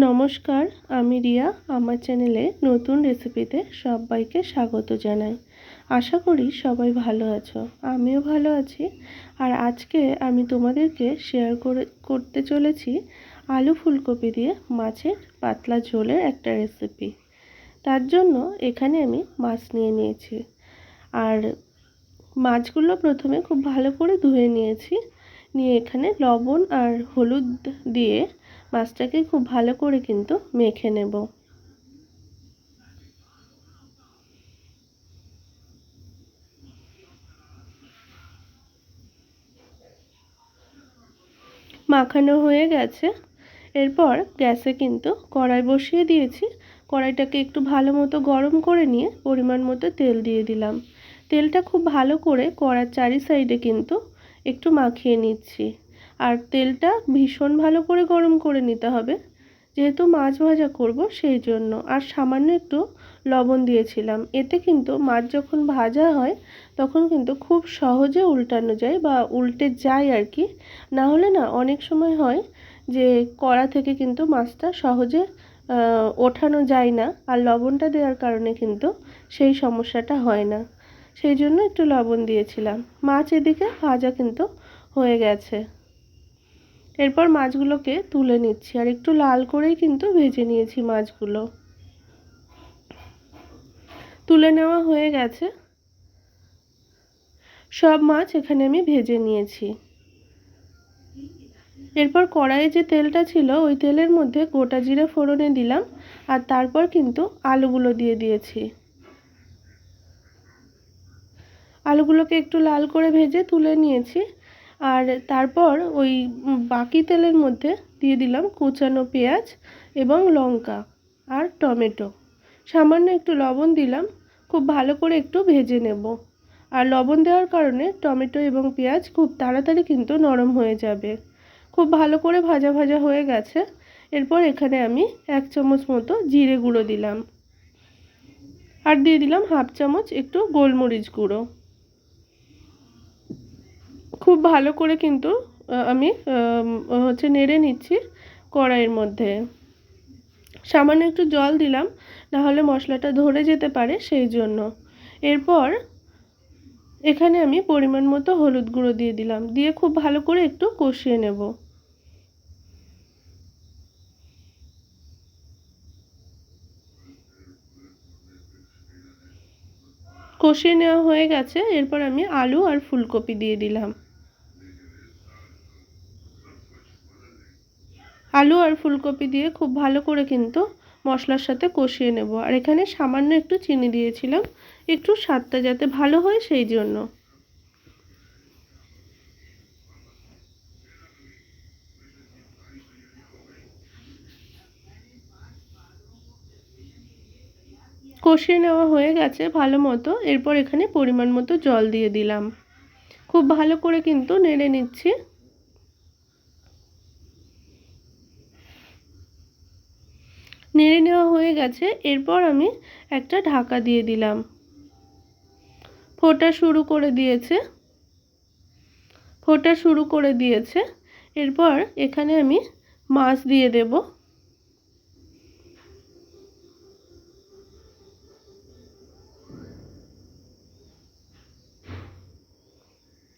নমস্কার, আমি রিয়া। আমার চ্যানেলে নতুন রেসিপিতে সবাইকে স্বাগত জানাই। আশা করি সবাই ভালো আছো, আমিও ভালো আছি। আর আজকে আমি তোমাদেরকে শেয়ার করতে চলেছি আলু ফুলকপি দিয়ে মাছের পাতলা ঝোলের একটা রেসিপি। তার জন্য এখানে আমি মাছ নিয়ে নিয়েছি, আর মাছগুলো প্রথমে খুব ভালো করে ধুয়ে নিয়েছি। নিয়ে এখানে লবণ আর হলুদ দিয়ে মাছটাকে খুব ভালো করে কিন্তু মেখে নেব। মাখানো হয়ে গেছে। এরপর গ্যাসে কিন্তু কড়াই বসিয়ে দিয়েছি। কড়াইটাকে একটু ভালো মতো গরম করে নিয়ে পরিমাণ মতো তেল দিয়ে দিলাম। তেলটা খুব ভালো করে কড়ার চারি সাইডে কিন্তু একটু মাখিয়ে নিচ্ছি। আর তেলটা ভীষণ ভালো করে গরম করে নিতে হবে, যেহেতু মাছ ভাজা করব সেই জন্য। আর সামান্য একটু লবণ দিয়েছিলাম। এতে কিন্তু মাছ যখন ভাজা হয় তখন কিন্তু খুব সহজে উল্টানো যায় বা উল্টে যায় আর কি। না হলে না অনেক সময় হয় যে কড়া থেকে কিন্তু মাছটা সহজে ওঠানো যায় না, আর লবণটা দেওয়ার কারণে কিন্তু সেই সমস্যাটা হয় না। সেই জন্য একটু লবণ দিয়েছিলাম। মাছ এদিকে ভাজা কিন্তু হয়ে গেছে। এরপর মাছগুলোকে তুলে নিচ্ছি, আর একটু লাল করেই কিন্তু ভেজে নিয়েছি মাছগুলো। তুলে নেওয়া হয়ে গেছে। সব মাছ এখানে আমি ভেজে নিয়েছি। এরপর কড়াইয়ে যে তেলটা ছিল ওই তেলের মধ্যে গোটা জিরে ফোড়নে দিলাম, আর তারপর কিন্তু আলুগুলো দিয়ে দিয়েছি। আলুগুলোকে একটু লাল করে ভেজে তুলে নিয়েছি। আর তারপর ওই বাকি তেলের মধ্যে দিয়ে দিলাম কুচানো পেঁয়াজ এবং লঙ্কা আর টমেটো। সামান্য একটু লবণ দিলাম। খুব ভালো করে একটু ভেজে নেব। আর লবণ দেওয়ার কারণে টমেটো এবং পেঁয়াজ খুব তাড়াতাড়ি কিন্তু নরম হয়ে যাবে। খুব ভালো করে ভাজা ভাজা হয়ে গেছে। এরপর এখানে আমি 1 চামচ মতো জিরে গুঁড়ো দিলাম, আর দিয়ে দিলাম হাফ চামচ একটু গোলমরিচ গুঁড়ো। খুব ভালো করে কিন্তু আমি নেড়ে নিচ্ছি কড়াইয়ের মধ্যে। সামান্য একটু জল দিলাম, না হলে মশলাটা ধরে যেতে পারে সেই জন্য। এরপর এখানে আমি পরিমাণ মতো হলুদ গুঁড়ো দিয়ে দিলাম, দিয়ে খুব ভালো করে একটু কষিয়ে নেব। কষিয়ে নেওয়া হয়ে গেছে। এরপর আমি আলু আর ফুলকপি দিয়ে দিলাম। আলু আর ফুলকপি দিয়ে খুব ভালো করে কিন্তু মশলার সাথে কষিয়ে নেব। আর এখানে সামান্য একটু চিনি দিয়েছিলাম, একটু স্বাদটা যাতে ভালো হয় সেই জন্য। কষিয়ে নেওয়া হয়ে গেছে ভালো মতো। এরপর এখানে পরিমাণ মতো জল দিয়ে দিলাম। খুব ভালো করে কিন্তু নেড়ে নিচ্ছি। নেড়ে নেওয়া হয়ে গেছে। এরপর আমি একটা ঢাকা দিয়ে দিলাম। ফোটা শুরু করে দিয়েছে। এরপর এখানে আমি মাছ দিয়ে দেব।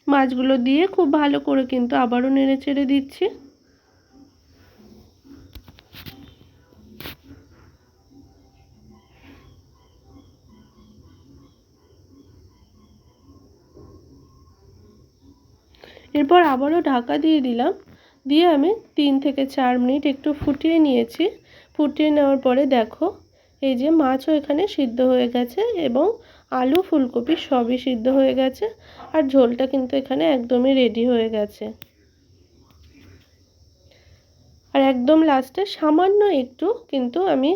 মাছগুলো দিয়ে খুব ভালো করে কিন্তু আবারও নেড়ে চেড়ে দিচ্ছি। এরপর আবারও ঢাকা দিয়ে দিলাম। দিয়ে আমি 3 থেকে 4 মিনিট একটু ফুটিয়ে নিয়েছি। ফুটিয়ে নেওয়ার পরে দেখো এই যে মাছও এখানে সিদ্ধ হয়ে গেছে, এবং আলু ফুলকপি সবই সিদ্ধ হয়ে গেছে। আর ঝোলটা কিন্তু এখানে একদমই রেডি হয়ে গেছে। আর একদম লাস্টে সামান্য একটু কিন্তু আমি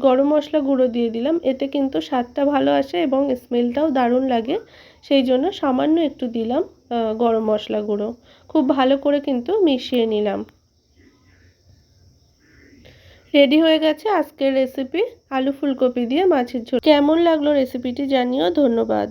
গরম মশলা গুঁড়ো দিয়ে দিলাম। এতে কিন্তু স্বাদটা ভালো আসে এবং স্মেলটাও দারুণ লাগে। সেই জন্য সামান্য একটু দিলাম গরম মশলা গুঁড়ো। খুব ভালো করে কিন্তু মিশিয়ে নিলাম। রেডি হয়ে গেছে আজকের রেসিপি আলু ফুলকপি দিয়ে মাছের ঝোল। কেমন লাগলো রেসিপিটি জানিও। ধন্যবাদ।